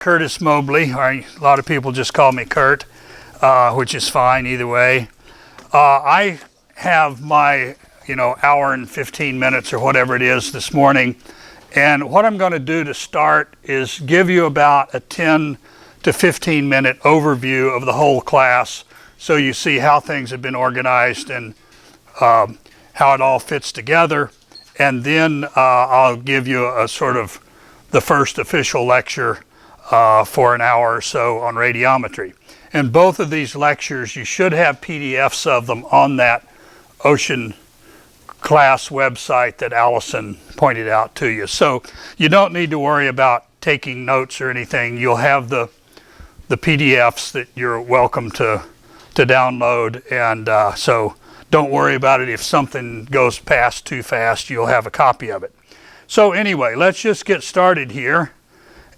Curtis Mobley, or a lot of people just call me Kurt, which is fine either way. I have my, hour and 15 minutes or whatever it is this morning. And what I'm going to do to start is give you about a 10 to 15 minute overview of the whole class, so you see how things have been organized and how it all fits together. And then I'll give you a sort of the first official lecture for an hour or so on radiometry. And both of these lectures, you should have PDFs of them on that Ocean class website that Allison pointed out to you. So you don't need to worry about taking notes or anything. You'll have the PDFs that you're welcome to download, and so don't worry about it. If something goes past too fast, you'll have a copy of it. So anyway, let's just get started here.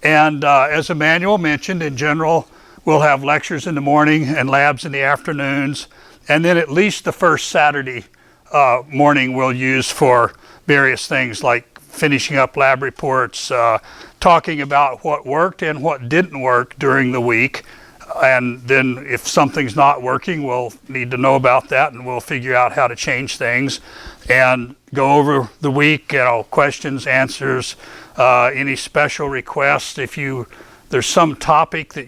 And as Emmanuel mentioned, in general, we'll have lectures in the morning and labs in the afternoons, and then at least the first Saturday morning we'll use for various things like finishing up lab reports, talking about what worked and what didn't work during the week. And then if something's not working, we'll need to know about that, and we'll figure out how to change things and go over the week, questions, answers, any special requests. If there's some topic that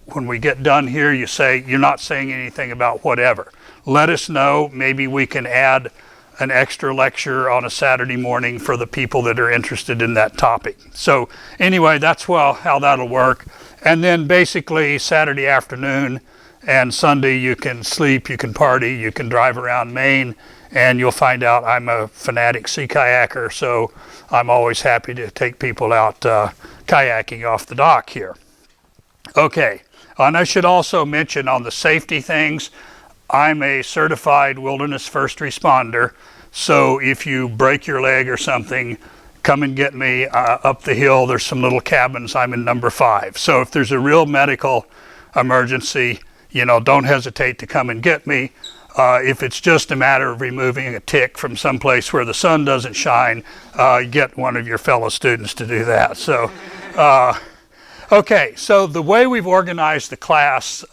when we get done here, you say you're not saying anything about whatever, let us know. Maybe we can add an extra lecture on a Saturday morning for the people that are interested in that topic. So anyway, that's how that'll work. And then basically Saturday afternoon and Sunday you can sleep, you can party, you can drive around Maine, and you'll find out I'm a fanatic sea kayaker, so I'm always happy to take people out kayaking off the dock here. Okay, and I should also mention on the safety things, I'm a certified wilderness first responder, so if you break your leg or something, come and get me up the hill. There's some little cabins. I'm in number 5. So if there's a real medical emergency, don't hesitate to come and get me. If it's just a matter of removing a tick from someplace where the sun doesn't shine, get one of your fellow students to do that. So, okay, so the way we've organized the class,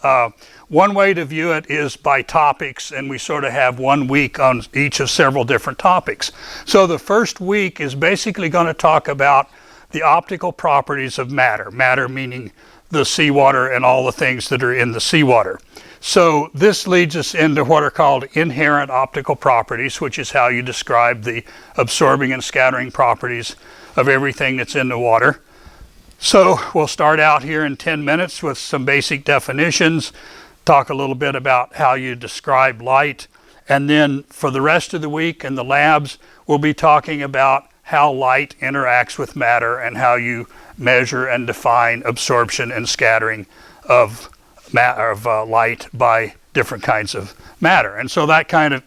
one way to view it is by topics, and we sort of have 1 week on each of several different topics. So the first week is basically going to talk about the optical properties of matter, matter meaning the seawater and all the things that are in the seawater. So this leads us into what are called inherent optical properties, which is how you describe the absorbing and scattering properties of everything that's in the water. So we'll start out here in 10 minutes with some basic definitions, talk a little bit about how you describe light, and then for the rest of the week in the labs, we'll be talking about how light interacts with matter and how you measure and define absorption and scattering of light by different kinds of matter. And so that kind of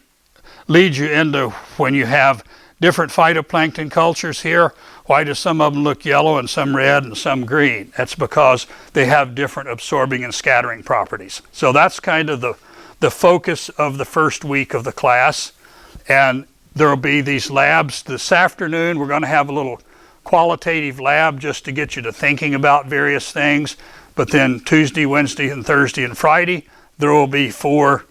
leads you into when you have different phytoplankton cultures here. Why do some of them look yellow and some red and some green? That's because they have different absorbing and scattering properties. So that's kind of the focus of the first week of the class. And there will be these labs. This afternoon we're going to have a little qualitative lab just to get you to thinking about various things. But then Tuesday, Wednesday, and Thursday and Friday, there will be 4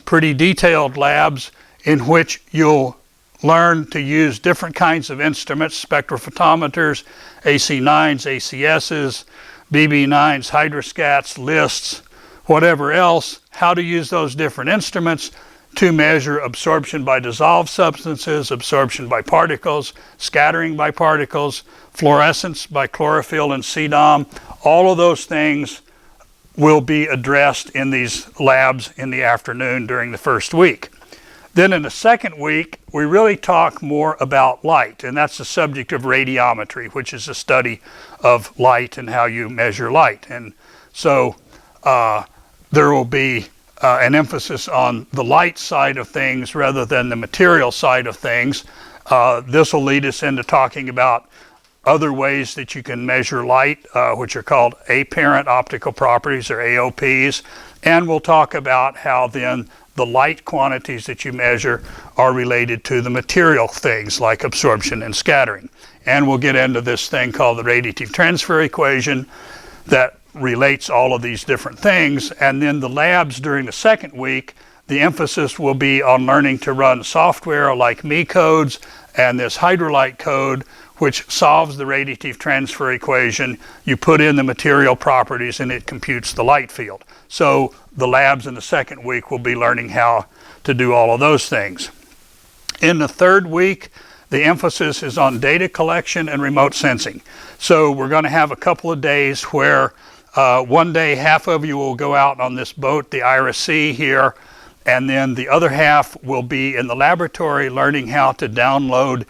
pretty detailed labs in which you'll learn to use different kinds of instruments, spectrophotometers, AC9s, ACSs, BB9s, hydroscats, lists, whatever else, how to use those different instruments to measure absorption by dissolved substances, absorption by particles, scattering by particles, fluorescence by chlorophyll and CDOM. All of those things will be addressed in these labs in the afternoon during the first week. Then in the second week, we really talk more about light, and that's the subject of radiometry, which is the study of light and how you measure light. And so there will be an emphasis on the light side of things rather than the material side of things. This will lead us into talking about other ways that you can measure light, which are called apparent optical properties, or AOPs, and we'll talk about how then the light quantities that you measure are related to the material things like absorption and scattering. and we'll get into this thing called the radiative transfer equation that relates all of these different things. And then the labs during the second week, the emphasis will be on learning to run software like Me codes and this Hydrolite code, which solves the radiative transfer equation. You put in the material properties and it computes the light field. So the labs in the second week will be learning how to do all of those things. In the third week, the emphasis is on data collection and remote sensing. So we're going to have a couple of days where one day half of you will go out on this boat, the Iris Sea here, and then the other half will be in the laboratory learning how to download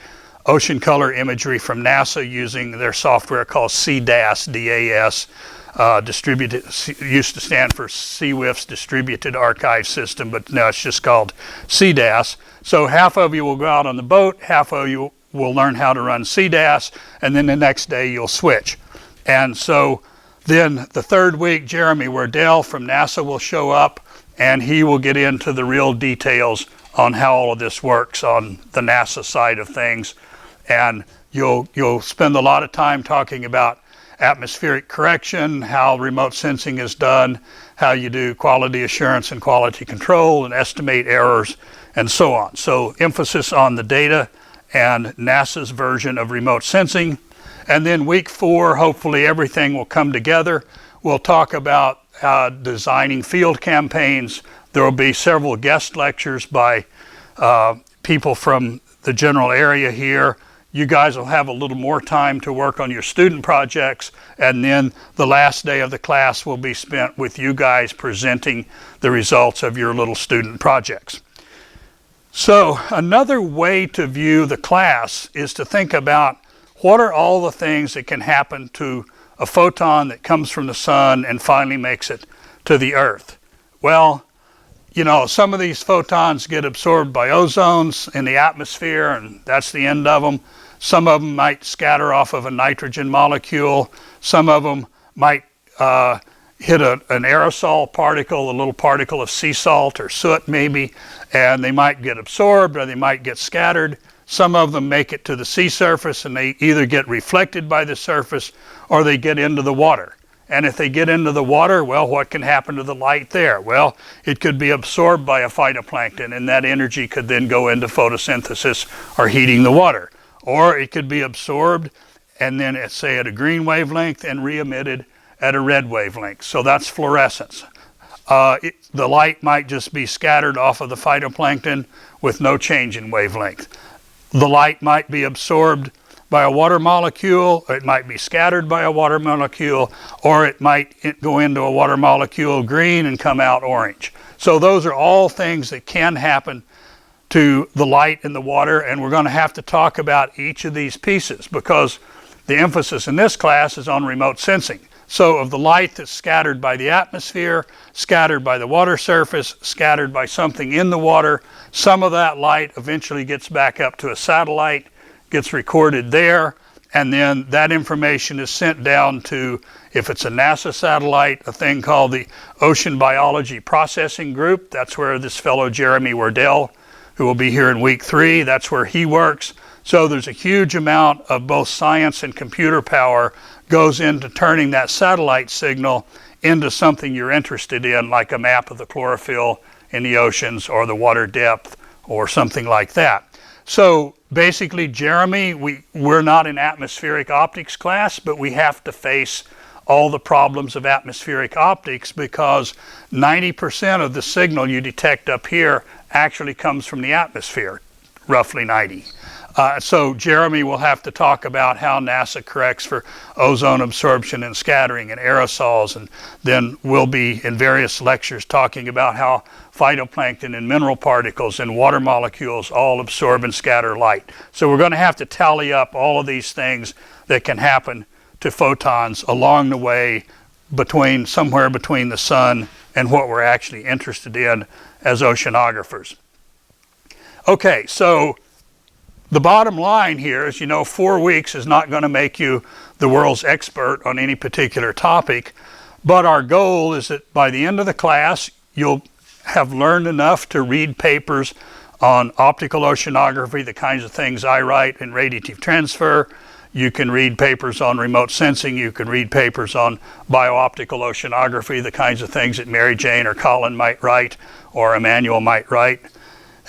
ocean color imagery from NASA using their software called CDAS, D-A-S, distributed, used to stand for CWIF's Distributed Archive System, but now it's just called CDAS. So half of you will go out on the boat, half of you will learn how to run CDAS, and then the next day you'll switch. And so then the third week, Jeremy Wardell from NASA will show up, and he will get into the real details on how all of this works on the NASA side of things. And you'll spend a lot of time talking about atmospheric correction, how remote sensing is done, how you do quality assurance and quality control and estimate errors, and so on. So emphasis on the data and NASA's version of remote sensing. And then week 4, hopefully everything will come together. We'll talk about designing field campaigns. There will be several guest lectures by people from the general area here. You guys will have a little more time to work on your student projects, and then the last day of the class will be spent with you guys presenting the results of your little student projects. So another way to view the class is to think about what are all the things that can happen to a photon that comes from the sun and finally makes it to the Earth. Well, you know, some of these photons get absorbed by ozones in the atmosphere, and that's the end of them. Some of them might scatter off of a nitrogen molecule. Some of them might hit an aerosol particle, a little particle of sea salt or soot maybe, and they might get absorbed or they might get scattered. Some of them make it to the sea surface and they either get reflected by the surface or they get into the water. And if they get into the water, well, what can happen to the light there? Well, it could be absorbed by a phytoplankton, and that energy could then go into photosynthesis or heating the water. Or it could be absorbed and then, say, at a green wavelength and re-emitted at a red wavelength. So that's fluorescence. The light might just be scattered off of the phytoplankton with no change in wavelength. The light might be absorbed by a water molecule, or it might be scattered by a water molecule, or it might go into a water molecule green and come out orange. So those are all things that can happen to the light in the water, and we're going to have to talk about each of these pieces because the emphasis in this class is on remote sensing. So of the light that's scattered by the atmosphere, scattered by the water surface, scattered by something in the water, some of that light eventually gets back up to a satellite, gets recorded there, and then that information is sent down to, if it's a NASA satellite, a thing called the Ocean Biology Processing Group. That's where this fellow Jeremy Wardell, who will be here in week 3, that's where he works. So there's a huge amount of both science and computer power goes into turning that satellite signal into something you're interested in, like a map of the chlorophyll in the oceans or the water depth or something like that. So basically, Jeremy, we're not in atmospheric optics class, but we have to face all the problems of atmospheric optics because 90% of the signal you detect up here actually comes from the atmosphere, roughly 90. So Jeremy will have to talk about how NASA corrects for ozone absorption and scattering and aerosols, and then we'll be in various lectures talking about how phytoplankton and mineral particles and water molecules all absorb and scatter light. So we're going to have to tally up all of these things that can happen to photons along the way somewhere between the sun and what we're actually interested in as oceanographers. Okay, so the bottom line here is, 4 weeks is not going to make you the world's expert on any particular topic, but our goal is that by the end of the class, you'll have learned enough to read papers on optical oceanography, the kinds of things I write in radiative transfer. You can read papers on remote sensing. You can read papers on biooptical oceanography, the kinds of things that Mary Jane or Colin might write or Emmanuel might write.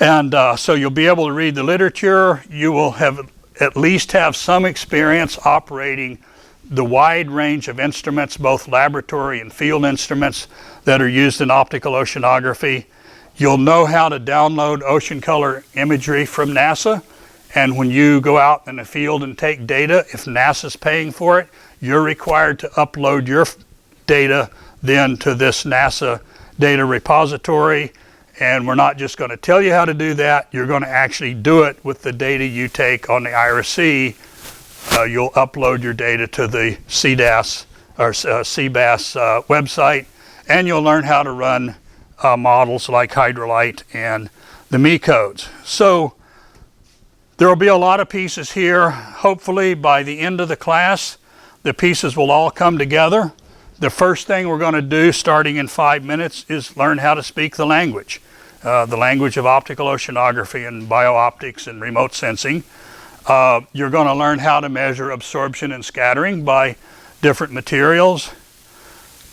And so you'll be able to read the literature. You will have at least have some experience operating the wide range of instruments, both laboratory and field instruments that are used in optical oceanography. You'll know how to download ocean color imagery from NASA. And when you go out in the field and take data, if NASA's paying for it, you're required to upload your data then to this NASA data repository. And we're not just going to tell you how to do that, you're going to actually do it with the data you take on the IRC. You'll upload your data to the CDAS or CBAS website, and you'll learn how to run models like Hydrolite and the Me codes. So there will be a lot of pieces here. Hopefully by the end of the class, the pieces will all come together. The first thing we're going to do starting in 5 minutes is learn how to speak the language of optical oceanography and biooptics and remote sensing. You're going to learn how to measure absorption and scattering by different materials.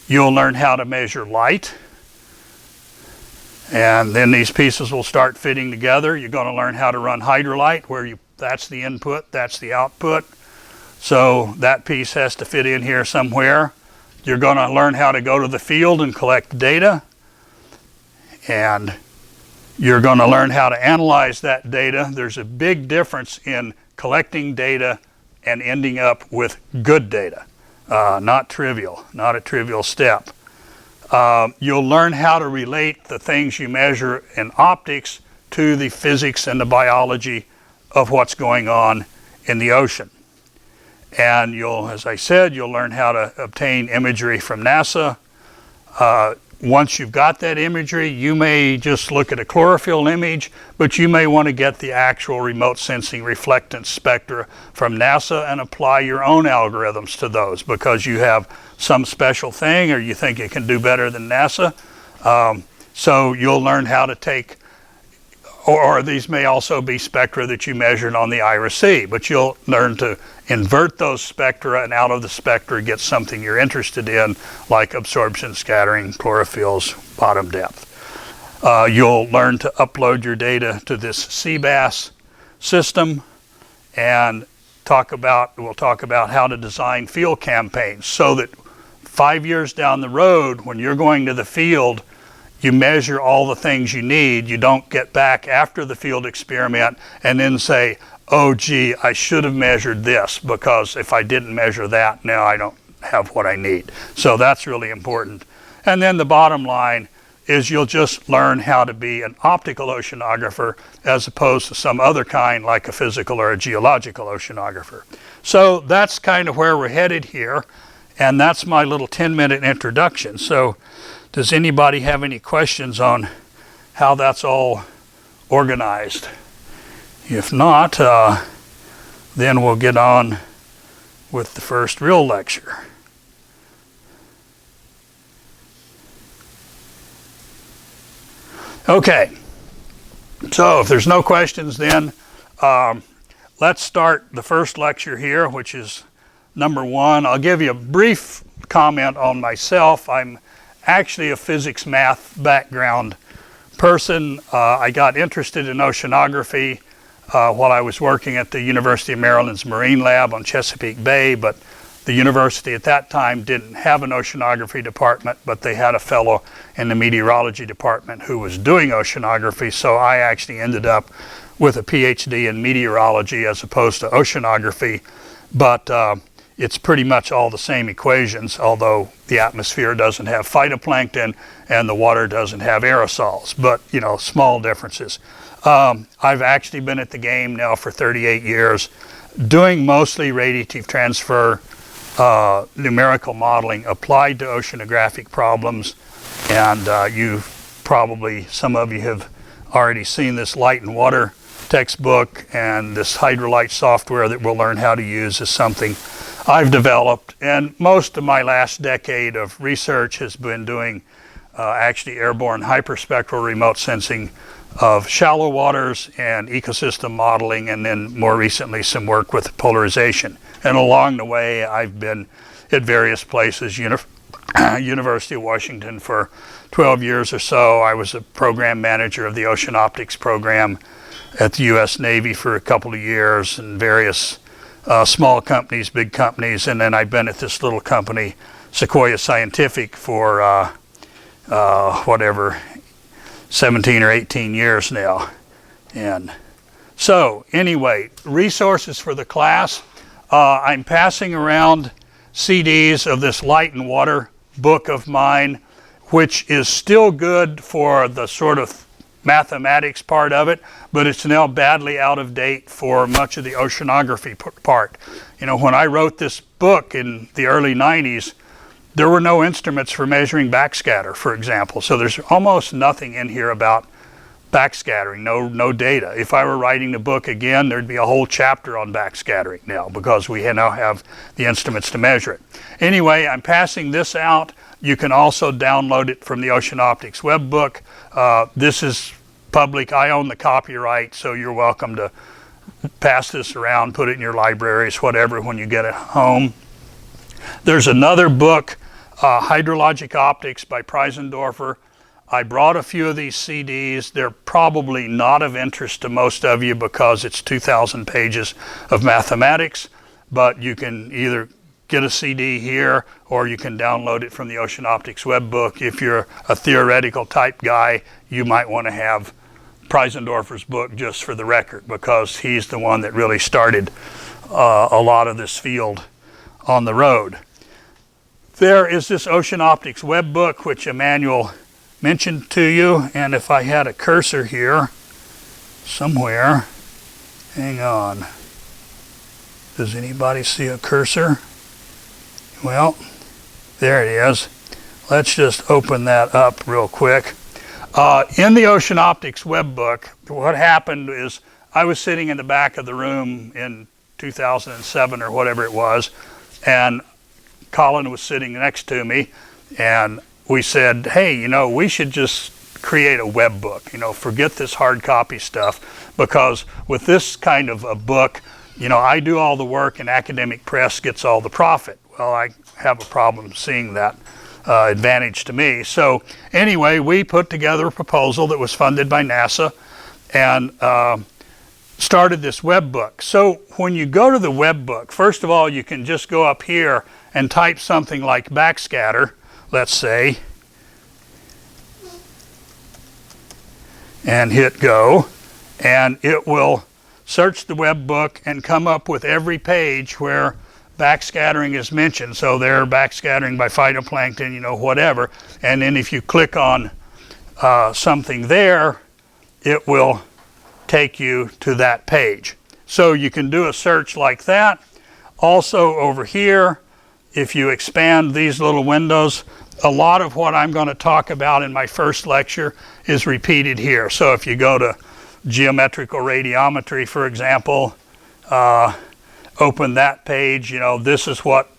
You'll learn how to measure light. And then these pieces will start fitting together. You're going to learn how to run Hydrolite, where that's the input, that's the output. So that piece has to fit in here somewhere. You're going to learn how to go to the field and collect data. And you're going to learn how to analyze that data. There's a big difference in collecting data and ending up with good data. Not trivial, not a trivial step. You'll learn how to relate the things you measure in optics to the physics and the biology of what's going on in the ocean. And you'll, as I said, you'll learn how to obtain imagery from NASA. Once you've got that imagery, you may just look at a chlorophyll image, but you may want to get the actual remote sensing reflectance spectra from NASA and apply your own algorithms to those because you have some special thing or you think it can do better than NASA. So you'll learn how to take, or these may also be spectra that you measured on the IRC, but you'll learn to invert those spectra and out of the spectra get something you're interested in, like absorption, scattering, chlorophylls, bottom depth. You'll learn to upload your data to this CBAS system and we'll talk about how to design field campaigns so that 5 years down the road, when you're going to the field, you measure all the things you need. You don't get back after the field experiment and then say, oh gee, I should have measured this because if I didn't measure that, now I don't have what I need. So that's really important. And then the bottom line is you'll just learn how to be an optical oceanographer as opposed to some other kind like a physical or a geological oceanographer. So that's kind of where we're headed here, and that's my little 10-minute introduction. So does anybody have any questions on how that's all organized? If not, then we'll get on with the first real lecture. Okay, so if there's no questions then, let's start the first lecture here, which is number 1. I'll give you a brief comment on myself. I'm actually a physics math background person. I got interested in oceanography while I was working at the University of Maryland's Marine Lab on Chesapeake Bay, but the university at that time didn't have an oceanography department, but they had a fellow in the meteorology department who was doing oceanography, so I actually ended up with a PhD in meteorology as opposed to oceanography, but it's pretty much all the same equations, although the atmosphere doesn't have phytoplankton and the water doesn't have aerosols, but small differences. I've actually been at the game now for 38 years, doing mostly radiative transfer, numerical modeling applied to oceanographic problems, and some of you have already seen this light and water textbook, and this Hydrolite software that we'll learn how to use is something I've developed, and most of my last decade of research has been doing actually airborne hyperspectral remote sensing of shallow waters and ecosystem modeling, and then more recently some work with polarization. And along the way, I've been at various places, University of Washington for 12 years or so. I was a program manager of the ocean optics program at the U.S. Navy for a couple of years, and various small companies, big companies, and then I've been at this little company, Sequoia Scientific, for whatever, 17 or 18 years now. And so anyway, resources for the class. I'm passing around CDs of this Light and Water book of mine, which is still good for the sort of mathematics part of it, but it's now badly out of date for much of the oceanography part. You know, when I wrote this book in the early 90s, there were no instruments for measuring backscatter, for example. So there's almost nothing in here about backscattering, no data. If I were writing the book again, there'd be a whole chapter on backscattering now, because we now have the instruments to measure it. Anyway, I'm passing this out. You can also download it from the Ocean Optics Webbook. This is public. I own the copyright, so you're welcome to pass this around, put it in your libraries, whatever, when you get it home. There's another book, Hydrologic Optics by Preisendorfer. I brought a few of these CDs. They're probably not of interest to most of you because it's 2,000 pages of mathematics, but you can either get a CD here or you can download it from the Ocean Optics Webbook. If you're a theoretical type guy, you might want to have Preisendorfer's book just for the record, because he's the one that really started a lot of this field on the road. There is this Ocean Optics Webbook, which Emmanuel mentioned to you, and if I had a cursor here somewhere, hang on, does anybody see a cursor? Well, there it is. Let's just open that up real quick. In the Ocean Optics Webbook, what happened is I was sitting in the back of the room in 2007 or whatever it was, and Colin was sitting next to me, and we said, hey, you know, we should just create a web book, you know, forget this hard copy stuff, because with this kind of a book, you know, I do all the work and academic press gets all the profit. Well, I have a problem seeing that advantage to me. So anyway, we put together a proposal that was funded by NASA and started this web book. So when you go to the web book, first of all, you can just go up here and type something like backscatter, let's say, and hit go, and it will search the web book and come up with every page where backscattering is mentioned. So they're backscattering by phytoplankton, you know, whatever. And then if you click on something there, it will take you to that page. So you can do a search like that. Also over here, if you expand these little windows, a lot of what I'm going to talk about in my first lecture is repeated here. So if you go to geometrical radiometry, for example, open that page, you know, this is what,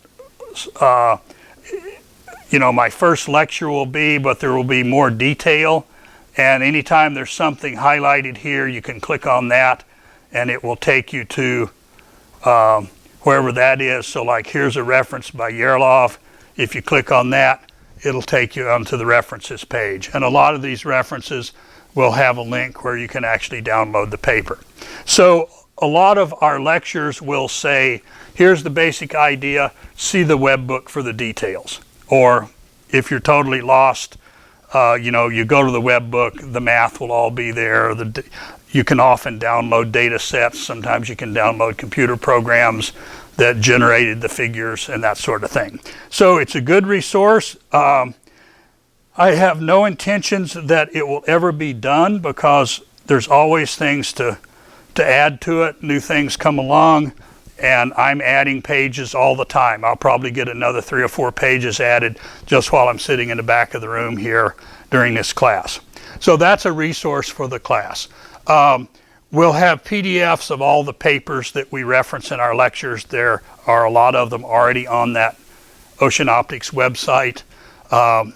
you know, my first lecture will be, but there will be more detail. And anytime there's something highlighted here, you can click on that and it will take you to wherever that is. So like here's a reference by Yerlov. If you click on that, it'll take you onto the references page. And a lot of these references will have a link where you can actually download the paper. So a lot of our lectures will say, here's the basic idea, see the web book for the details. Or if you're totally lost, you know, you go to the web book, the math will all be there. You can often download data sets. Sometimes you can download computer programs that generated the figures and that sort of thing. So it's a good resource. I have no intentions that it will ever be done, because there's always things to add to it. New things come along, and I'm adding pages all the time. I'll probably get another 3 or 4 pages added just while I'm sitting in the back of the room here during this class. So that's a resource for the class. We'll have PDFs of all the papers that we reference in our lectures. There are a lot of them already on that Ocean Optics website.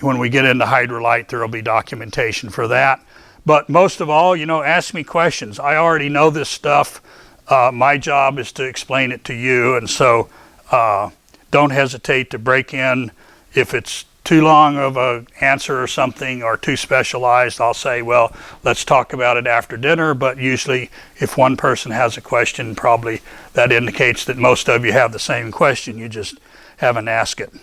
When we get into hydrolite, there will be documentation for that. But most of all, ask me questions. I already know this stuff. My job is to explain it to you, and so don't hesitate to break in. If it's too long of an answer or something, or too specialized, I'll say, well, let's talk about it after dinner. But usually if one person has a question, probably that indicates that most of you have the same question, you just haven't asked it.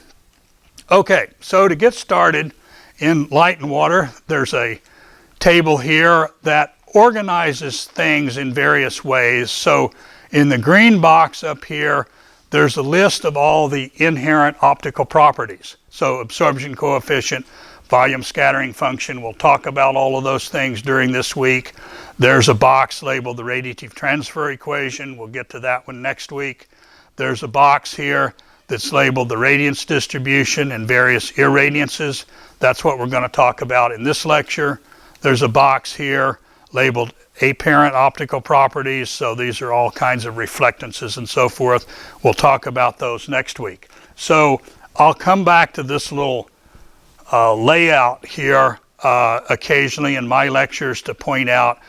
Okay, so to get started in light and water, there's a table here that organizes things in various ways. So in the green box up here, there's a list of all the inherent optical properties. So absorption coefficient, volume scattering function, we'll talk about all of those things during this week. There's a box labeled the radiative transfer equation. We'll get to that one next week. There's a box here that's labeled the radiance distribution and various irradiances. That's what we're going to talk about in this lecture. There's a box here labeled apparent optical properties. So these are all kinds of reflectances and so forth. We'll talk about those next week. So I'll come back to this little layout here occasionally in my lectures to point out,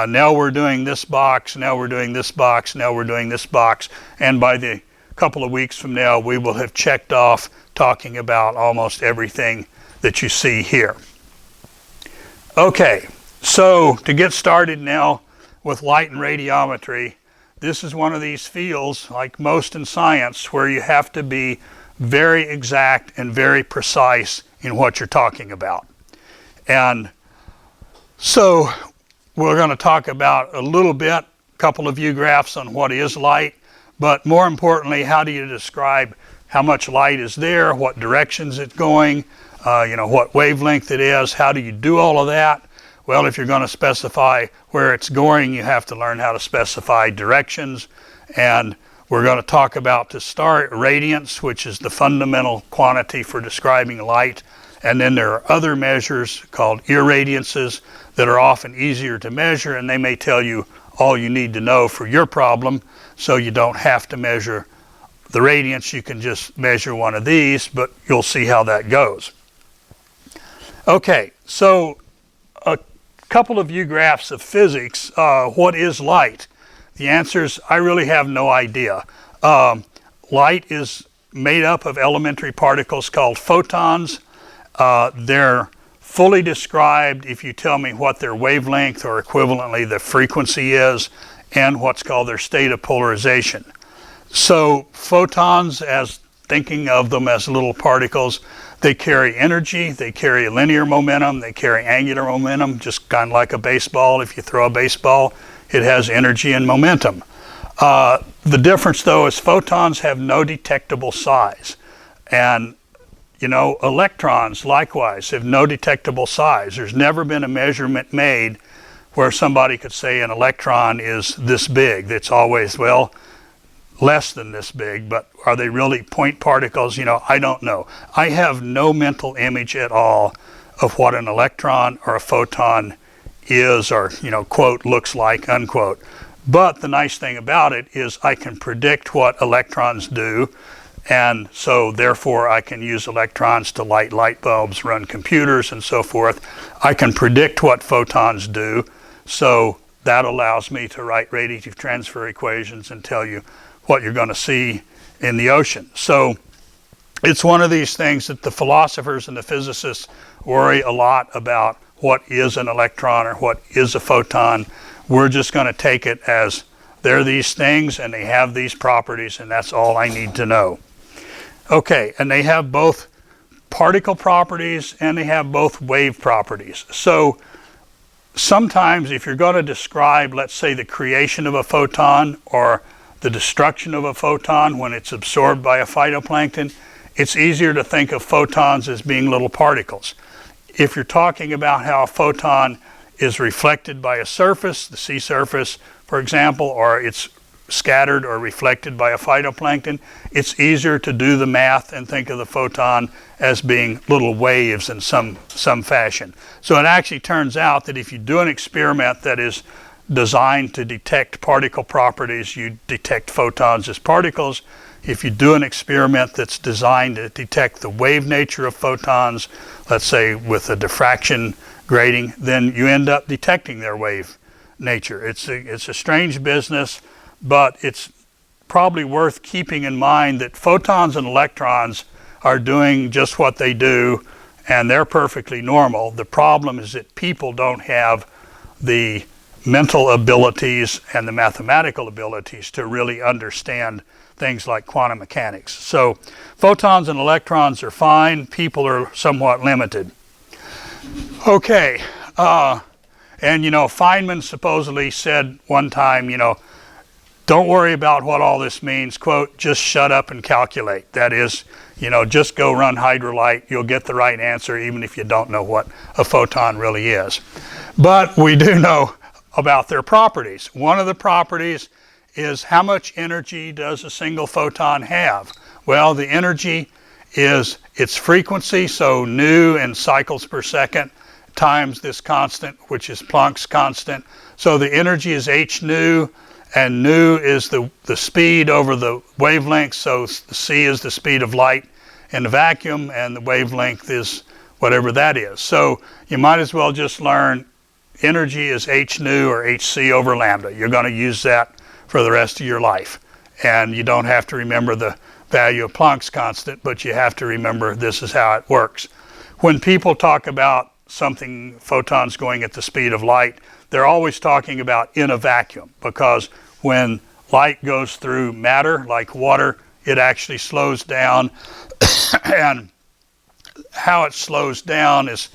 now we're doing this box, now we're doing this box, now we're doing this box. And by the couple of weeks from now, we will have checked off talking about almost everything that you see here. Okay, so to get started now with light and radiometry, this is one of these fields, like most in science, where you have to be very exact and very precise in what you're talking about. And so we're going to talk about a little bit, a couple of view graphs on what is light, but more importantly, how do you describe how much light is there, what directions it's going, what wavelength it is, how do you do all of that? Well, if you're going to specify where it's going, you have to learn how to specify directions. And we're going to talk about, to start, radiance, which is the fundamental quantity for describing light. And then there are other measures called irradiances that are often easier to measure, and they may tell you all you need to know for your problem, so you don't have to measure the radiance. You can just measure one of these, but you'll see how that goes. Okay, so a couple of view graphs of physics. What is light? The answer is, I really have no idea. Light is made up of elementary particles called photons. They're fully described if you tell me what their wavelength, or equivalently the frequency is, and what's called their state of polarization. So photons, as thinking of them as little particles, they carry energy, they carry linear momentum, they carry angular momentum, just kind of like a baseball. If you throw a baseball, it has energy and momentum. The difference, though, is photons have no detectable size. And, electrons, likewise, have no detectable size. There's never been a measurement made where somebody could say an electron is this big. It's always, well, less than this big, but are they really point particles? I don't know. I have no mental image at all of what an electron or a photon is, or, quote, looks like, unquote. But the nice thing about it is I can predict what electrons do, and so therefore I can use electrons to light light bulbs, run computers, and so forth. I can predict what photons do, so that allows me to write radiative transfer equations and tell you what you're going to see in the ocean. So it's one of these things that the philosophers and the physicists worry a lot about. What is an electron or what is a photon? We're just going to take it as they're these things and they have these properties, and that's all I need to know. Okay, and they have both particle properties and they have both wave properties. So sometimes if you're going to describe, let's say, the creation of a photon or the destruction of a photon when it's absorbed by a phytoplankton, it's easier to think of photons as being little particles. If you're talking about how a photon is reflected by a surface, the sea surface, for example, or it's scattered or reflected by a phytoplankton, it's easier to do the math and think of the photon as being little waves in some fashion. So it actually turns out that if you do an experiment that is designed to detect particle properties, you detect photons as particles. if you do an experiment that's designed to detect the wave nature of photons, let's say with a diffraction grating, then you end up detecting their wave nature. It's a strange business, but it's probably worth keeping in mind that photons and electrons are doing just what they do, and they're perfectly normal. The problem is that people don't have the mental abilities and the mathematical abilities to really understand things like quantum mechanics. So photons and electrons are fine. People are somewhat limited. Okay, and Feynman supposedly said one time, don't worry about what all this means, quote, just shut up and calculate. That is, just go run hydrolyte. You'll get the right answer even if you don't know what a photon really is. But we do know about their properties. One of the properties is how much energy does a single photon have? Well, the energy is its frequency, so nu in cycles per second times this constant, which is Planck's constant. So the energy is h nu, and nu is the speed over the wavelength, so c is the speed of light in the vacuum, and the wavelength is whatever that is. So you might as well just learn energy is h nu or hc over lambda. You're going to use that for the rest of your life. And you don't have to remember the value of Planck's constant, but you have to remember this is how it works. When people talk about something, photons going at the speed of light, they're always talking about in a vacuum, because when light goes through matter, like water, it actually slows down. And how it slows down is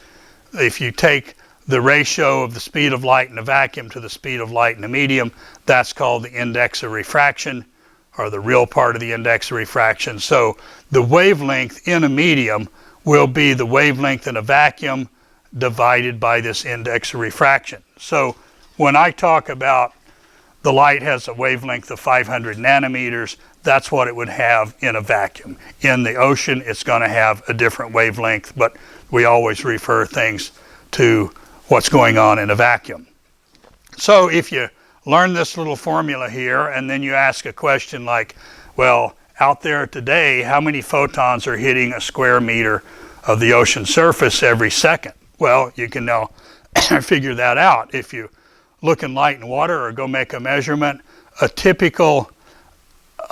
if you take the ratio of the speed of light in a vacuum to the speed of light in a medium, that's called the index of refraction, or the real part of the index of refraction. So the wavelength in a medium will be the wavelength in a vacuum divided by this index of refraction. So when I talk about the light has a wavelength of 500 nanometers, that's what it would have in a vacuum. In the ocean, it's going to have a different wavelength, but we always refer things to what's going on in a vacuum. So if you learn this little formula here, and then you ask a question like, well, out there today, how many photons are hitting a square meter of the ocean surface every second? Well, you can now figure that out. If you look in light and water or go make a measurement, a typical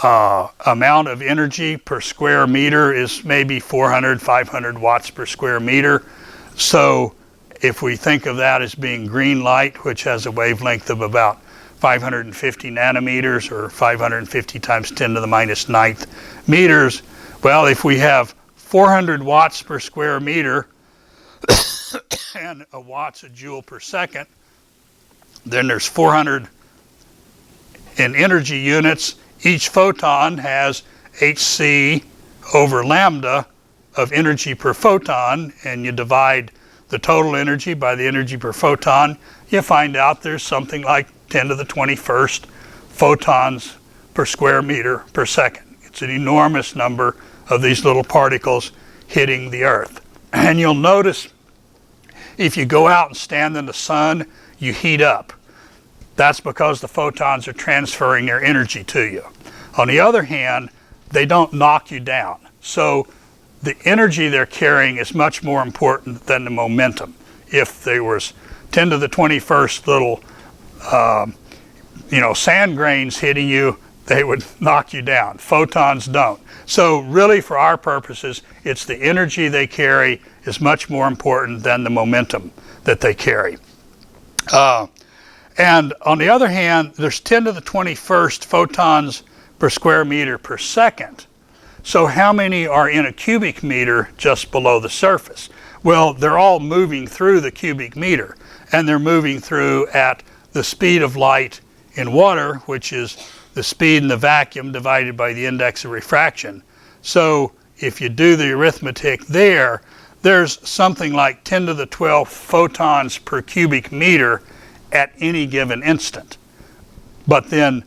amount of energy per square meter is maybe 400, 500 watts per square meter. So if we think of that as being green light, which has a wavelength of about 550 nanometers, or 550 times 10 to the minus ninth meters, well, if we have 400 watts per square meter, and a watt's a joule per second, then there's 400 in energy units. Each photon has hc over lambda of energy per photon, and you divide the total energy by the energy per photon, you find out there's something like 10 to the 21st photons per square meter per second. It's an enormous number of these little particles hitting the Earth. And you'll notice if you go out and stand in the sun, you heat up. That's because the photons are transferring their energy to you. On the other hand, they don't knock you down. So the energy they're carrying is much more important than the momentum. If there was 10 to the 21st little sand grains hitting you, they would knock you down. Photons don't. So really, for our purposes, it's the energy they carry is much more important than the momentum that they carry. And on the other hand, there's 10 to the 21st photons per square meter per second. So how many are in a cubic meter just below the surface? Well, they're all moving through the cubic meter, and they're moving through at the speed of light in water, which is the speed in the vacuum divided by the index of refraction. So if you do the arithmetic there, there's something like 10 to the 12th photons per cubic meter at any given instant. But then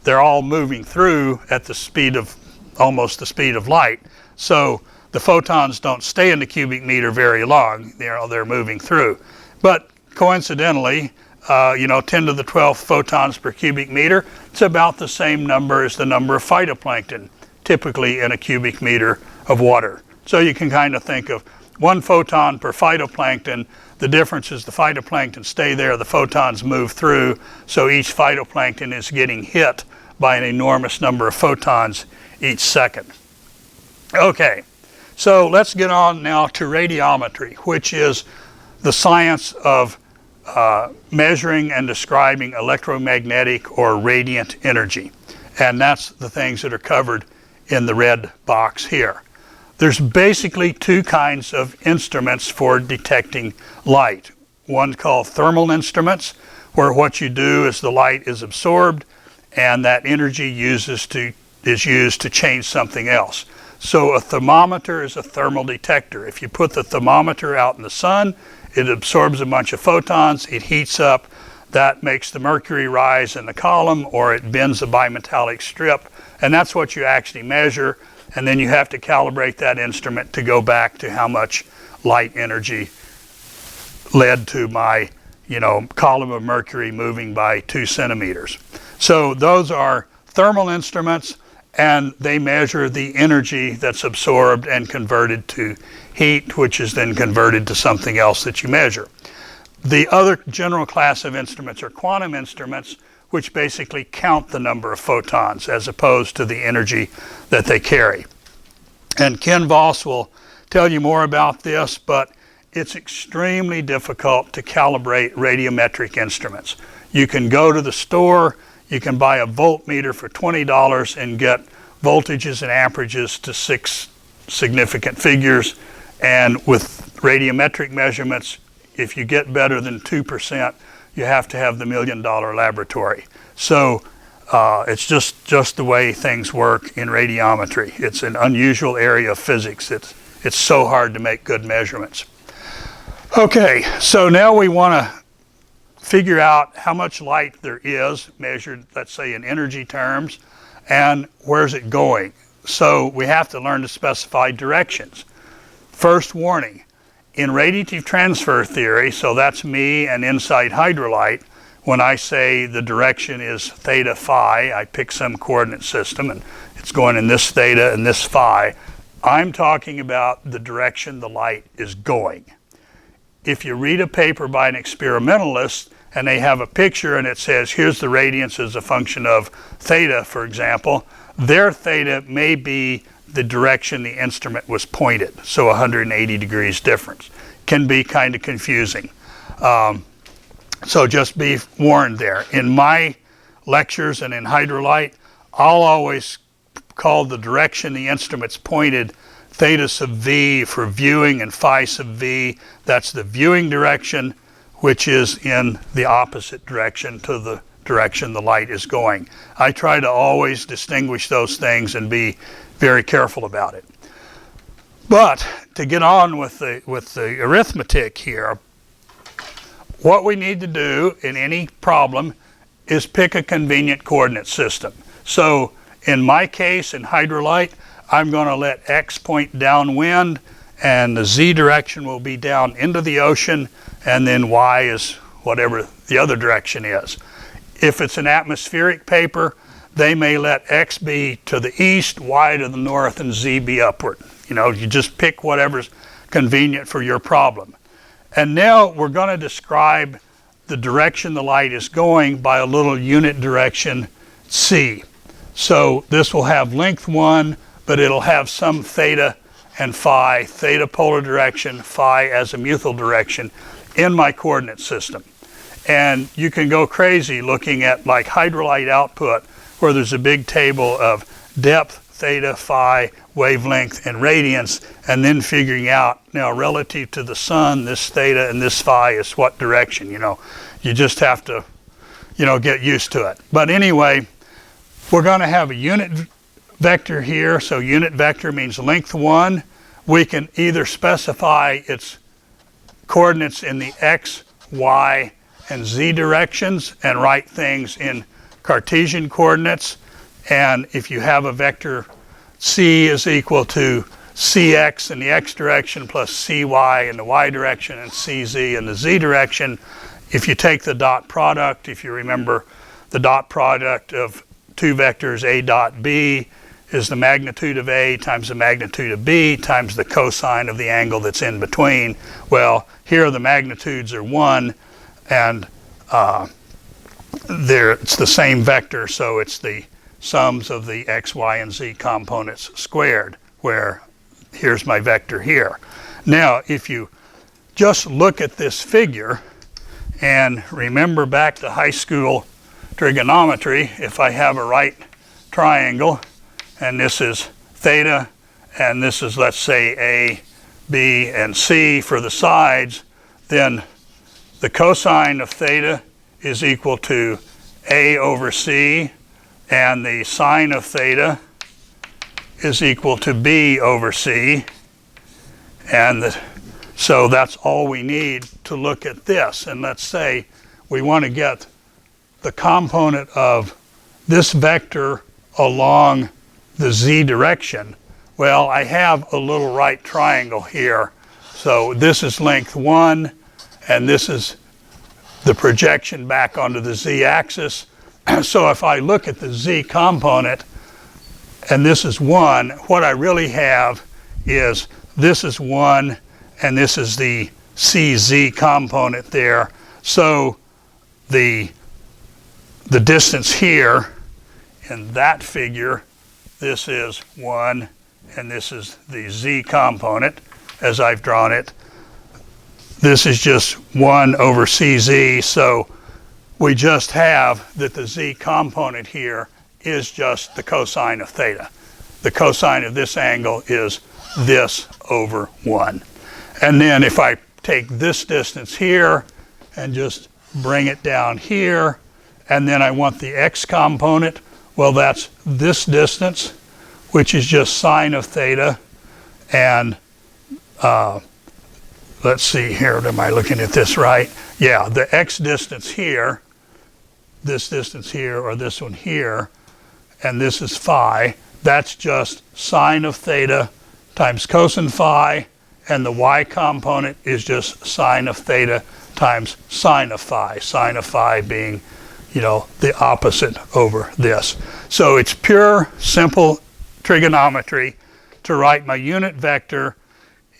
they're all moving through at the speed of almost the speed of light. So the photons don't stay in the cubic meter very long. They're moving through. But coincidentally, 10 to the 12th photons per cubic meter, it's about the same number as the number of phytoplankton typically in a cubic meter of water. So you can kind of think of 1 photon per phytoplankton. The difference is the phytoplankton stay there, the photons move through, so each phytoplankton is getting hit by an enormous number of photons each second. Okay, so let's get on now to radiometry, which is the science of measuring and describing electromagnetic or radiant energy. And that's the things that are covered in the red box here. There's basically 2 kinds of instruments for detecting light. One called thermal instruments, where what you do is the light is absorbed and that energy is used to change something else. So a thermometer is a thermal detector. If you put the thermometer out in the sun, it absorbs a bunch of photons, it heats up, that makes the mercury rise in the column, or it bends a bimetallic strip, and that's what you actually measure. And then you have to calibrate that instrument to go back to how much light energy led to my, column of mercury moving by 2 centimeters. So those are thermal instruments, and they measure the energy that's absorbed and converted to heat, which is then converted to something else that you measure. The other general class of instruments are quantum instruments, which basically count the number of photons as opposed to the energy that they carry. And Ken Voss will tell you more about this, but it's extremely difficult to calibrate radiometric instruments. You can go to the store, you can buy a voltmeter for $20 and get voltages and amperages to 6 significant figures. And with radiometric measurements, if you get better than 2%, you have to have the $1 million laboratory. So it's just the way things work in radiometry. It's an unusual area of physics. It's so hard to make good measurements. Okay, so now we want to figure out how much light there is measured, let's say in energy terms, and where's it going. So we have to learn to specify directions. First warning, in radiative transfer theory, so that's me and inside hydrolite, when I say the direction is theta phi, I pick some coordinate system and it's going in this theta and this phi, I'm talking about the direction the light is going. If you read a paper by an experimentalist and they have a picture and it says here's the radiance as a function of theta, for example, their theta may be the direction the instrument was pointed, so 180 degrees difference. Can be kind of confusing. So just be warned there. In my lectures and in hydrolite, I'll always call the direction the instrument's pointed theta sub v for viewing and phi sub v. That's the viewing direction, which is in the opposite direction to the direction the light is going. I try to always distinguish those things and be very careful about it. But to get on with the arithmetic here, what we need to do in any problem is pick a convenient coordinate system. So in my case, in hydrolite, I'm going to let x point downwind, and the z direction will be down into the ocean, and then y is whatever the other direction is. If it's an atmospheric paper, they may let x be to the east, y to the north, and z be upward. You just pick whatever's convenient for your problem. And now we're going to describe the direction the light is going by a little unit direction c. So this will have length 1, but it'll have some theta and phi, theta polar direction, phi as a mutual direction in my coordinate system. And you can go crazy looking at like hydrolite output, where there's a big table of depth, theta, phi, wavelength, and radiance, and then figuring out, now relative to the sun, this theta and this phi is what direction. You just have to, get used to it. But anyway, we're going to have a unit vector here. So unit vector means length 1. We can either specify its coordinates in the x, y, and z directions and write things in Cartesian coordinates. And if you have a vector, c is equal to cx in the x direction plus cy in the y direction and cz in the z direction. If you take the dot product, if you remember the dot product of two vectors a dot b is the magnitude of A times the magnitude of B times the cosine of the angle that's in between. Well, here the magnitudes are 1, and it's the same vector, so it's the sums of the x, y, and z components squared, where here's my vector here. Now, if you just look at this figure and remember back to high school trigonometry, if I have a right triangle, and this is theta, and this is, let's say, A, B, and C for the sides, then the cosine of theta is equal to A over C, and the sine of theta is equal to B over C. And so that's all we need to look at this. And let's say we want to get the component of this vector along the z direction. Well, I have a little right triangle here. So this is length 1, and this is the projection back onto the z-axis. So if I look at the z component, and this is 1, what I really have is this is 1, and this is the CZ component there. So the distance here in that figure, this is 1, and this is the z component as I've drawn it. This is just 1 over CZ, so we just have that the z component here is just the cosine of theta. The cosine of this angle is this over 1. And then if I take this distance here and just bring it down here, and then I want the x component, well, that's this distance, which is just sine of theta, and let's see here, am I looking at this right? Yeah, the x distance here, this distance here, or this one here, and this is phi, that's just sine of theta times cosine phi, and the y component is just sine of theta times sine of phi being, you know, the opposite over this. So it's pure, simple trigonometry to write my unit vector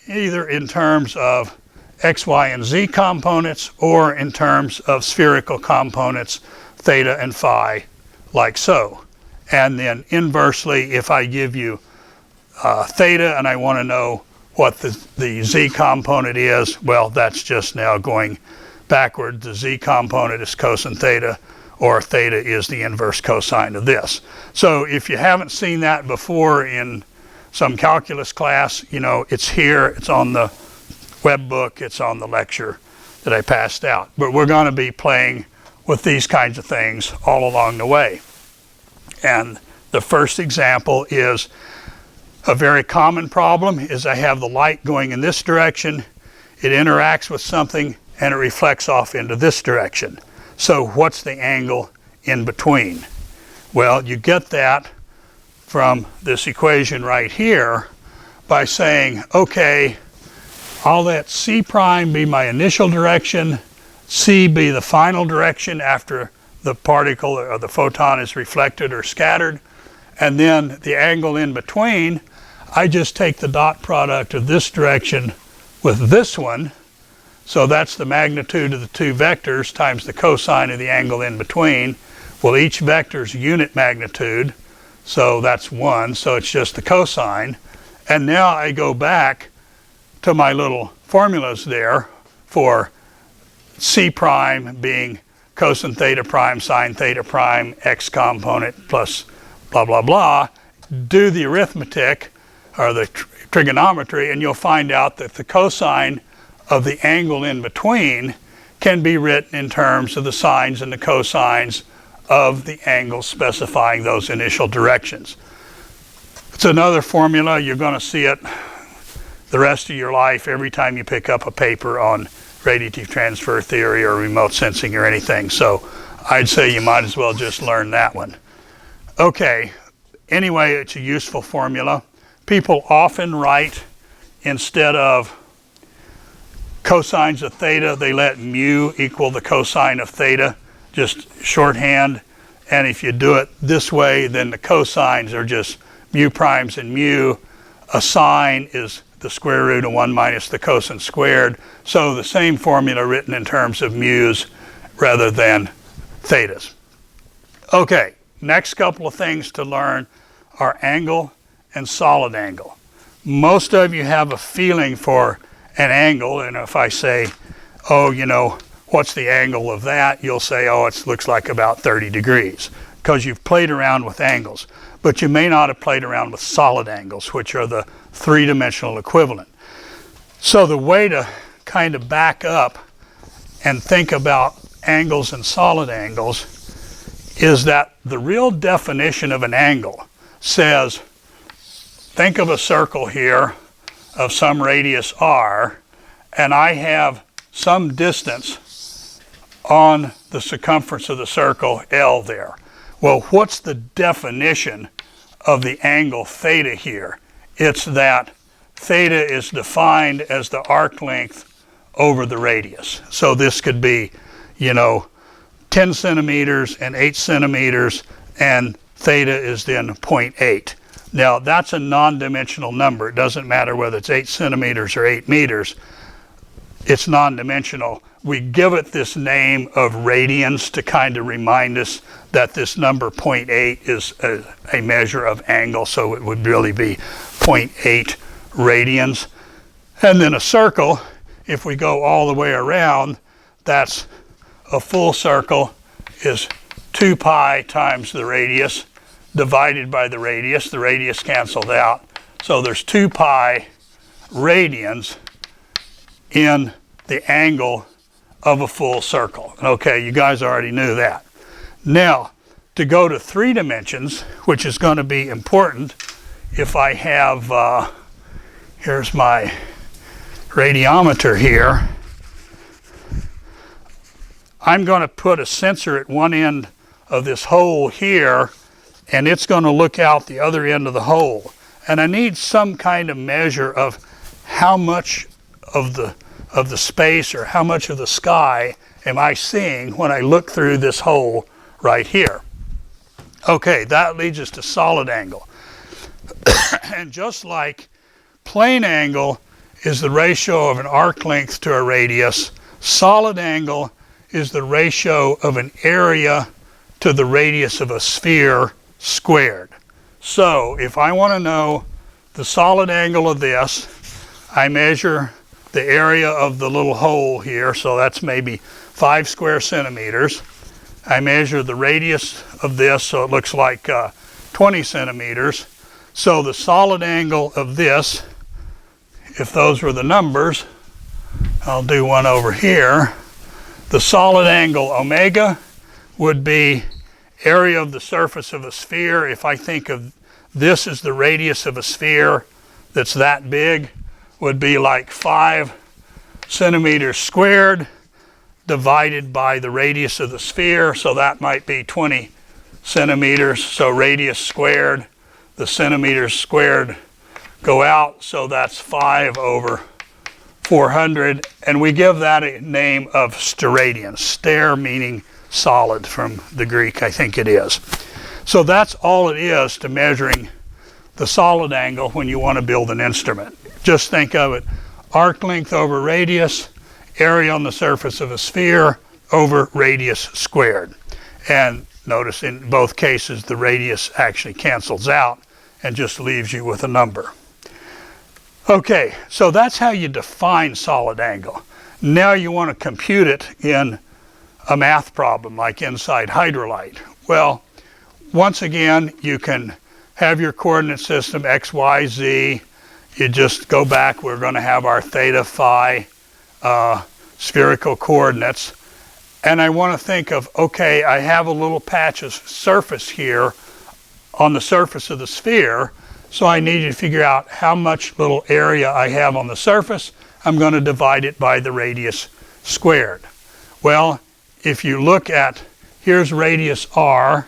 either in terms of x, y, and z components, or in terms of spherical components, theta and phi, like so. And then inversely, if I give you theta and I want to know what the z component is, well, that's just now going backward. The z component is cosine theta, or theta is the inverse cosine of this. So if you haven't seen that before in some calculus class, you know, it's here, it's on the Webbook, it's on the lecture that I passed out. But we're going to be playing with these kinds of things all along the way. And the first example is a very common problem, is I have the light going in this direction, it interacts with something, and it reflects off into this direction. So what's the angle in between? Well, you get that from this equation right here by saying, okay, I'll let C prime be my initial direction, C be the final direction after the particle or the photon is reflected or scattered, and then the angle in between, I just take the dot product of this direction with this one, so that's the magnitude of the two vectors times the cosine of the angle in between. Well, each vector's unit magnitude, so that's 1, so it's just the cosine. And now I go back to my little formulas there for C prime being cosine theta prime, sine theta prime, x component plus blah, blah, blah. Do the arithmetic or the trigonometry, and you'll find out that the cosine of the angle in between can be written in terms of the sines and the cosines of the angles specifying those initial directions. It's another formula. You're going to see it the rest of your life every time you pick up a paper on radiative transfer theory or remote sensing or anything. So I'd say you might as well just learn that one. Okay, anyway, it's a useful formula. People often write, instead of cosines of theta, they let mu equal the cosine of theta, just shorthand. And if you do it this way, then the cosines are just mu primes and mu. A sine is the square root of 1 minus the cosine squared. So the same formula written in terms of mu's rather than thetas. Okay, next couple of things to learn are angle and solid angle. Most of you have a feeling for an angle, and if I say, oh, you know, what's the angle of that? You'll say, oh, it looks like about 30 degrees, because you've played around with angles. But you may not have played around with solid angles, which are the three-dimensional equivalent. So the way to kind of back up and think about angles and solid angles is that the real definition of an angle says, think of a circle here of some radius r, and I have some distance on the circumference of the circle L there. Well, what's the definition of the angle theta here? It's that theta is defined as the arc length over the radius. So this could be, you know, 10 centimeters and 8 centimeters, and theta is then 0.8. Now, that's a non-dimensional number. It doesn't matter whether it's 8 centimeters or 8 meters. It's non-dimensional. We give it this name of radians to kind of remind us that this number 0.8 is a measure of angle, so it would really be 0.8 radians. And then a circle, if we go all the way around, that's a full circle is 2 pi times the radius divided by the radius. The radius canceled out. So there's 2 pi radians in the angle of a full circle. Okay, you guys already knew that. Now, to go to 3 dimensions, which is going to be important, if I have, here's my radiometer here, I'm going to put a sensor at one end of this hole here, and it's going to look out the other end of the hole. And I need some kind of measure of how much of the space or how much of the sky am I seeing when I look through this hole right here. Okay, that leads us to solid angle. And just like plane angle is the ratio of an arc length to a radius, solid angle is the ratio of an area to the radius of a sphere squared. So if I want to know the solid angle of this, I measure the area of the little hole here, so that's maybe 5 square centimeters. I measure the radius of this, so it looks like 20 centimeters. So the solid angle of this, if those were the numbers, I'll do one over here. The solid angle omega would be area of the surface of a sphere. If I think of this as the radius of a sphere that's that big, would be like 5 centimeters squared divided by the radius of the sphere, so that might be 20 centimeters. So radius squared, the centimeters squared go out, so that's 5 over 400, and we give that a name of steradian. Ster meaning solid from the Greek, I think it is. So that's all it is to measuring the solid angle when you want to build an instrument. Just think of it, arc length over radius, area on the surface of a sphere over radius squared. And notice in both cases the radius actually cancels out and just leaves you with a number. Okay, so that's how you define solid angle. Now you want to compute it in a math problem like inside Hydrolite. Well, once again, you can have your coordinate system x, y, z. You just go back, we're going to have our theta, phi spherical coordinates. And I want to think of, okay, I have a little patch of surface here on the surface of the sphere, so I need to figure out how much little area I have on the surface. I'm going to divide it by the radius squared. Well, if you look at, here's radius r,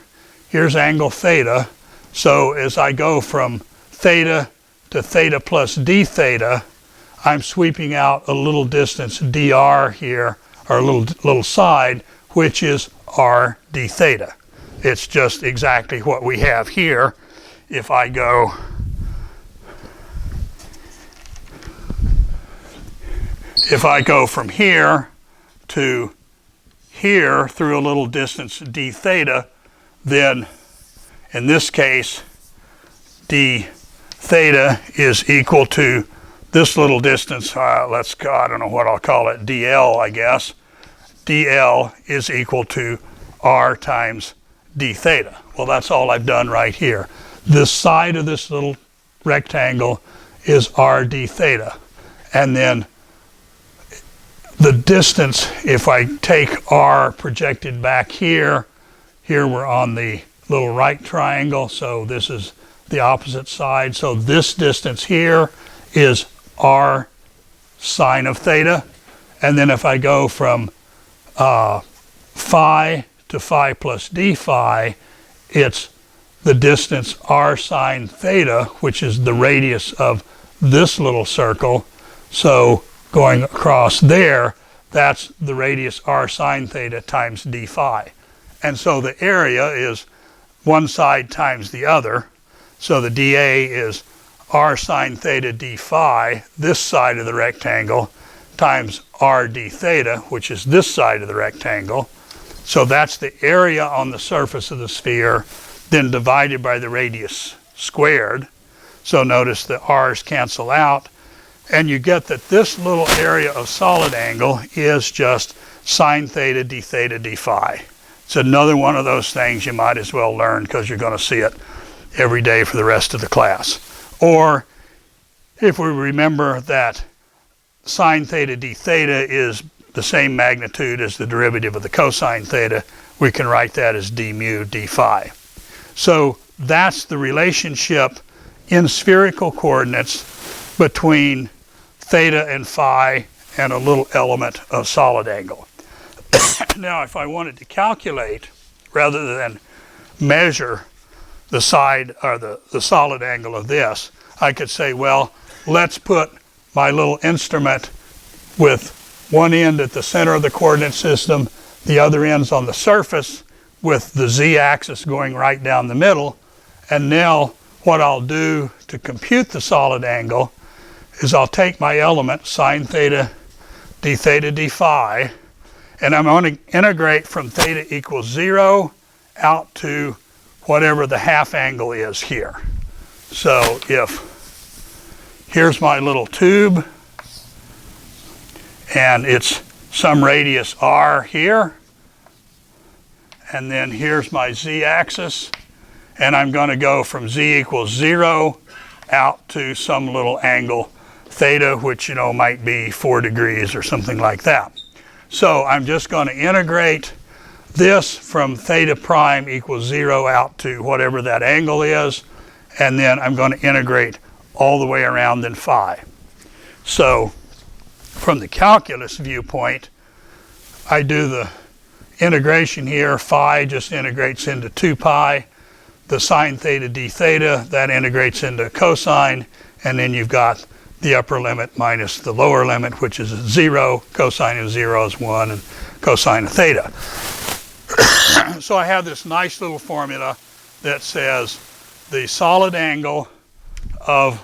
here's angle theta, so as I go from theta to theta plus d theta, I'm sweeping out a little distance dr here, or a little side, which is r d theta. It's just exactly what we have here. if I go from here to here through a little distance d theta, then in this case d theta is equal to this little distance, let's go, I don't know what I'll call it, dl I guess. dl is equal to r times d theta. Well, that's all I've done right here. This side of this little rectangle is r d theta. And then the distance, if I take r projected back here, here we're on the little right triangle, so this is the opposite side. So this distance here is r sine of theta. And then if I go from phi to phi plus d phi, it's the distance r sine theta, which is the radius of this little circle. So going across there, that's the radius r sine theta times d phi. And so the area is one side times the other. So the dA is r sine theta d phi, this side of the rectangle, times r d theta, which is this side of the rectangle. So that's the area on the surface of the sphere, then divided by the radius squared. So notice the r's cancel out, and you get that this little area of solid angle is just sine theta d phi. It's another one of those things you might as well learn because you're going to see it every day for the rest of the class. Or if we remember that sine theta d theta is the same magnitude as the derivative of the cosine theta, we can write that as d mu d phi. So that's the relationship in spherical coordinates between theta and phi and a little element of solid angle. Now, if I wanted to calculate, rather than measure the side or the solid angle of this, I could say, well, let's put my little instrument with one end at the center of the coordinate system, the other end's on the surface with the z-axis going right down the middle. And now what I'll do to compute the solid angle is I'll take my element sine theta d phi, and I'm going to integrate from theta equals 0 out to whatever the half angle is here. So if here's my little tube, and it's some radius r here, and then here's my z-axis, and I'm going to go from z equals 0 out to some little angle theta, which might be 4 degrees or something like that. So I'm just going to integrate this from theta prime equals 0 out to whatever that angle is, and then I'm going to integrate all the way around in phi. So from the calculus viewpoint, I do the integration here. Phi just integrates into 2 pi. The sine theta d theta, that integrates into cosine, and then you've got the upper limit minus the lower limit, which is 0. Cosine of 0 is 1, and cosine of theta. So I have this nice little formula that says the solid angle of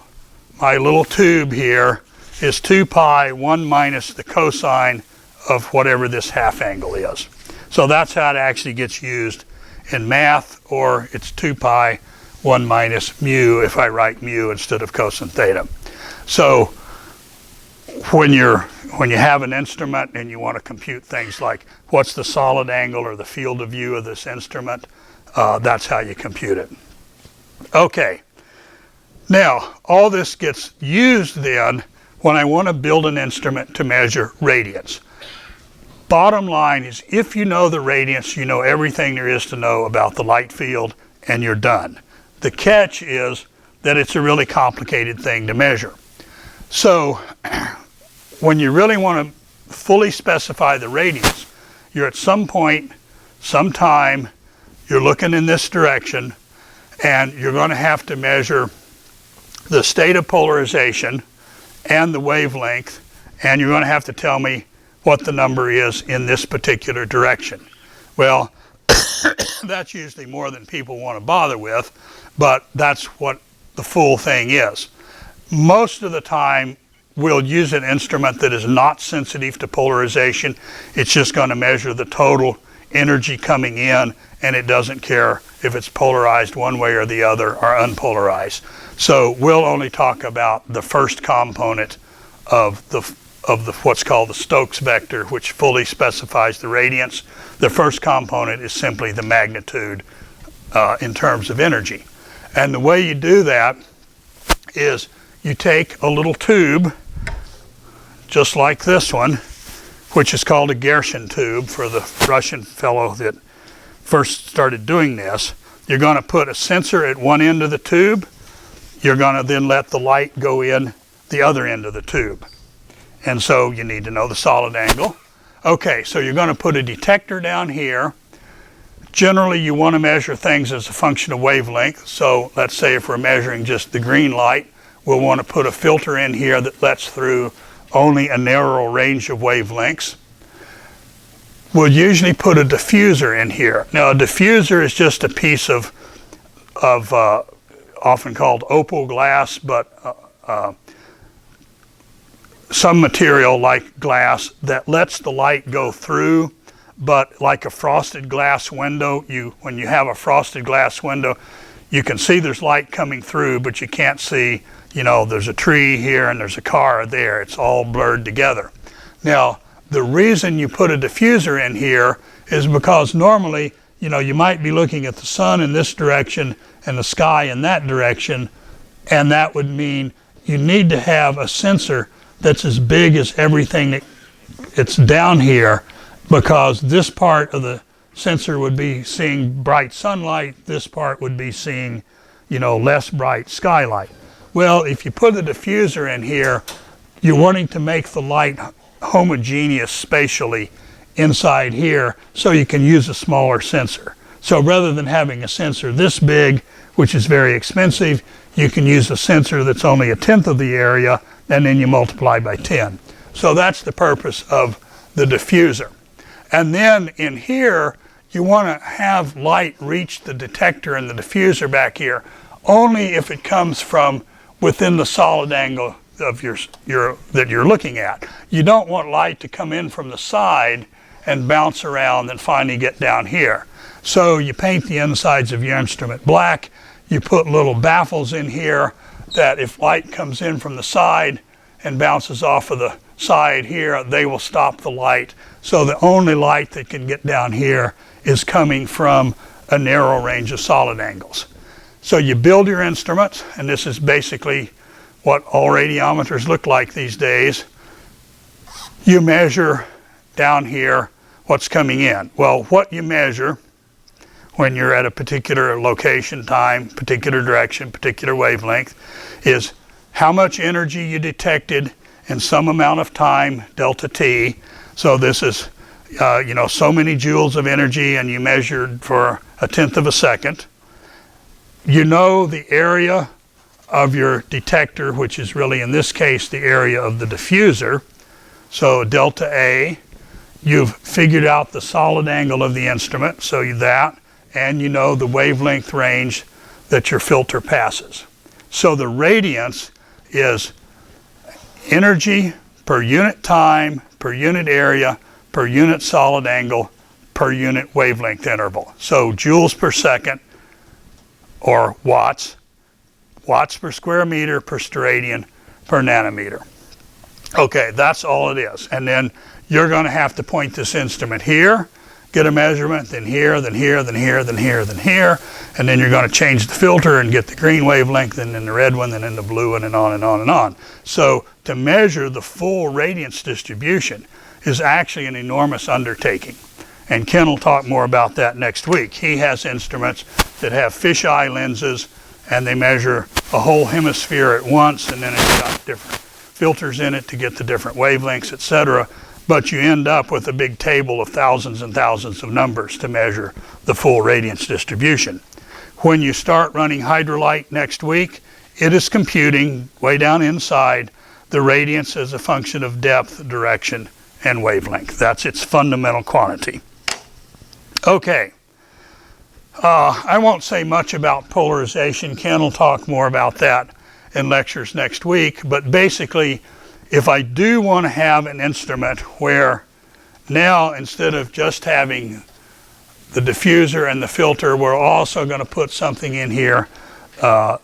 my little tube here is 2 pi 1 minus the cosine of whatever this half angle is. So that's how it actually gets used in math, or it's 2 pi 1 minus mu if I write mu instead of cosine theta. So when you have an instrument and you want to compute things like what's the solid angle or the field of view of this instrument, that's how you compute it. Okay, now all this gets used then when I want to build an instrument to measure radiance. Bottom line is, if you know the radiance, you know everything there is to know about the light field, and you're done. The catch is that it's a really complicated thing to measure. So when you really want to fully specify the radiance, you're at some point, sometime, you're looking in this direction, and you're going to have to measure the state of polarization and the wavelength, and you're going to have to tell me what the number is in this particular direction. Well, That's usually more than people want to bother with, but that's what the full thing is. Most of the time, we'll use an instrument that is not sensitive to polarization. It's just going to measure the total energy coming in, and it doesn't care if it's polarized one way or the other or unpolarized. So we'll only talk about the first component of the what's called the Stokes vector, which fully specifies the radiance. The first component is simply the magnitude in terms of energy. And the way you do that is you take a little tube, just like this one, which is called a Gershon tube for the Russian fellow that first started doing this. You're going to put a sensor at one end of the tube. You're going to then let the light go in the other end of the tube. And so you need to know the solid angle. Okay, so you're going to put a detector down here. Generally, you want to measure things as a function of wavelength. So let's say if we're measuring just the green light, we'll want to put a filter in here that lets through only a narrow range of wavelengths. We'll usually put a diffuser in here. Now, a diffuser is just a piece of often called opal glass, but some material like glass that lets the light go through. But like a frosted glass window, when you have a frosted glass window, you can see there's light coming through, but you can't see, there's a tree here and there's a car there. It's all blurred together. Now, the reason you put a diffuser in here is because normally, you might be looking at the sun in this direction and the sky in that direction, and that would mean you need to have a sensor that's as big as everything that's down here, because this part of the sensor would be seeing bright sunlight, this part would be seeing, less bright skylight. Well, if you put a diffuser in here, you're wanting to make the light homogeneous spatially inside here so you can use a smaller sensor. So rather than having a sensor this big, which is very expensive, you can use a sensor that's only 1/10 of the area, and then you multiply by 10. So that's the purpose of the diffuser. And then in here, you want to have light reach the detector and the diffuser back here only if it comes from within the solid angle of that you're looking at. You don't want light to come in from the side and bounce around and finally get down here. So you paint the insides of your instrument black. You put little baffles in here that if light comes in from the side and bounces off of the side here, they will stop the light. So the only light that can get down here is coming from a narrow range of solid angles. So you build your instruments, and this is basically what all radiometers look like these days. You measure down here what's coming in. Well, what you measure when you're at a particular location, time, particular direction, particular wavelength, is how much energy you detected in some amount of time, delta T. So this is, so many joules of energy, and you measured for 1/10 of a second. You know the area of your detector, which is really in this case the area of the diffuser. So delta A, you've figured out the solid angle of the instrument, so that, and you know the wavelength range that your filter passes. So the radiance is energy per unit time, per unit area, per unit solid angle, per unit wavelength interval. So joules per second, or watts per square meter, per steradian, per nanometer. Okay, that's all it is. And then you're going to have to point this instrument here, get a measurement, then here, then here, then here, then here, then here, and then you're going to change the filter and get the green wavelength, and then the red one, and then the blue one, and on and on and on. So to measure the full radiance distribution is actually an enormous undertaking. And Ken will talk more about that next week. He has instruments that have fisheye lenses, and they measure a whole hemisphere at once, and then it's got different filters in it to get the different wavelengths, etc. But you end up with a big table of thousands and thousands of numbers to measure the full radiance distribution. When you start running Hydrolite next week, it is computing way down inside the radiance as a function of depth, direction, and wavelength. That's its fundamental quantity. Okay, I won't say much about polarization. Ken will talk more about that in lectures next week. But basically, if I do want to have an instrument where now instead of just having the diffuser and the filter, we're also going to put something in here, a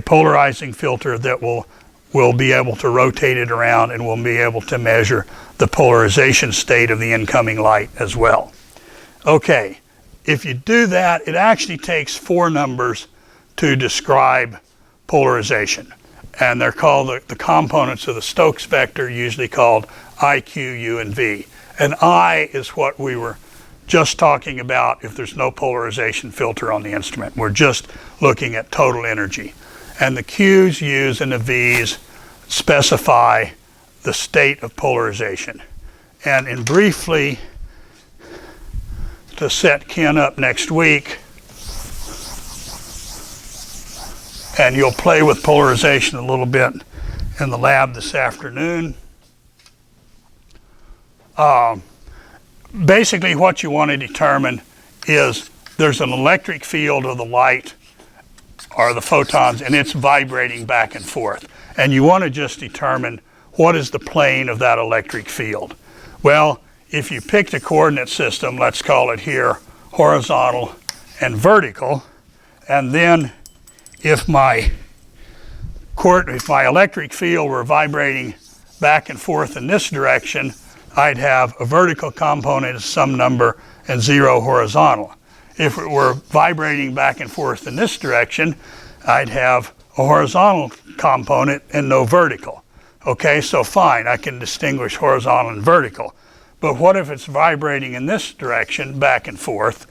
polarizing filter that will be able to rotate it around and we'll be able to measure the polarization state of the incoming light as well. Okay, if you do that, it actually takes 4 numbers to describe polarization. And they're called the components of the Stokes vector, usually called I, Q, U, and V. And I is what we were just talking about if there's no polarization filter on the instrument. We're just looking at total energy. And the Q's, U's, and the V's specify the state of polarization. And in briefly, to set Ken up next week, and you'll play with polarization a little bit in the lab this afternoon. Basically what you want to determine is there's an electric field of the light or the photons and it's vibrating back and forth. And you want to just determine what is the plane of that electric field. Well, if you picked a coordinate system, let's call it here horizontal and vertical, and then if my electric field were vibrating back and forth in this direction, I'd have a vertical component of some number and 0 horizontal. If it were vibrating back and forth in this direction, I'd have a horizontal component and no vertical. Okay, so fine, I can distinguish horizontal and vertical. But what if it's vibrating in this direction, back and forth?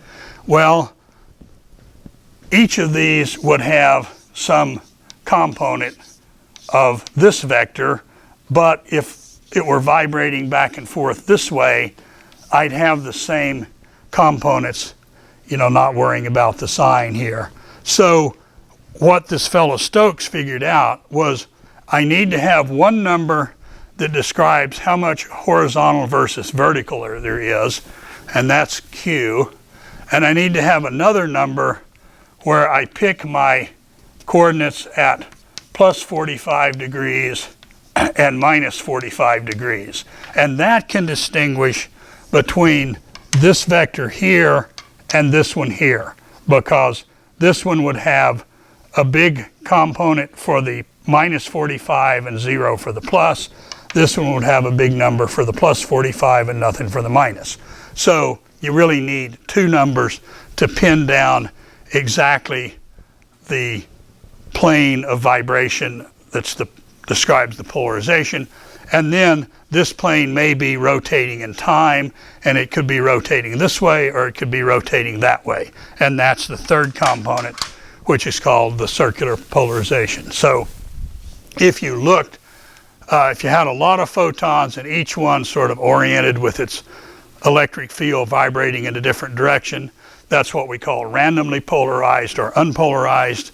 Well, each of these would have some component of this vector, but if it were vibrating back and forth this way, I'd have the same components, not worrying about the sign here. So what this fellow Stokes figured out was I need to have one number that describes how much horizontal versus vertical there is, and that's Q. And I need to have another number where I pick my coordinates at plus 45 degrees and minus 45 degrees. And that can distinguish between this vector here and this one here, because this one would have a big component for the minus 45 and 0 for the plus. This one would have a big number for the plus 45 and nothing for the minus. So you really need 2 numbers to pin down exactly the plane of vibration describes the polarization. And then this plane may be rotating in time, and it could be rotating this way or it could be rotating that way. And that's the 3rd component, which is called the circular polarization. So if you looked, if you had a lot of photons and each one sort of oriented with its electric field vibrating in a different direction, that's what we call randomly polarized or unpolarized.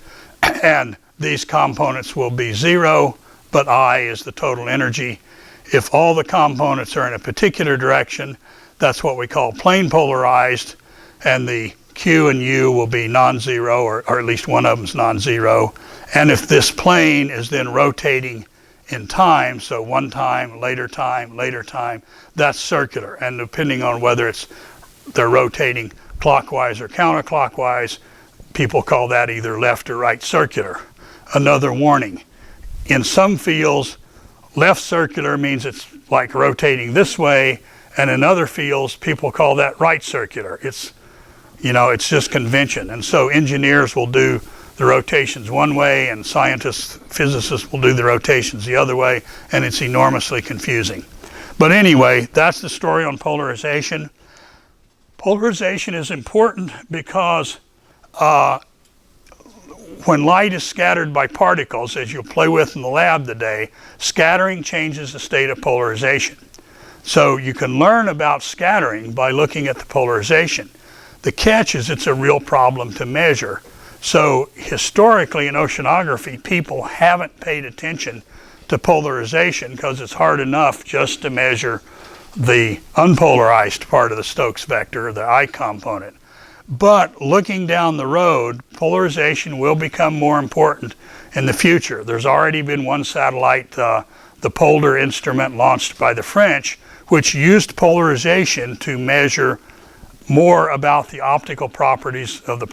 And these components will be 0, but I is the total energy. If all the components are in a particular direction, that's what we call plane polarized, and the Q and U will be non-zero, or at least one of them is non-zero. And if this plane is then rotating in time, so one time, later time, that's circular. And depending on whether they're rotating clockwise or counterclockwise, people call that either left or right circular. Another warning, in some fields, left circular means it's like rotating this way, and in other fields, people call that right circular. It's just convention. And so engineers will do the rotations one way, and scientists, physicists will do the rotations the other way, and it's enormously confusing. But anyway, that's the story on polarization. Polarization is important because when light is scattered by particles, as you'll play with in the lab today, scattering changes the state of polarization. So you can learn about scattering by looking at the polarization. The catch is it's a real problem to measure. So historically in oceanography, people haven't paid attention to polarization because it's hard enough just to measure the unpolarized part of the Stokes vector, the I component. But looking down the road, polarization will become more important in the future. There's already been one satellite, the Polder instrument launched by the French, which used polarization to measure more about the optical properties of the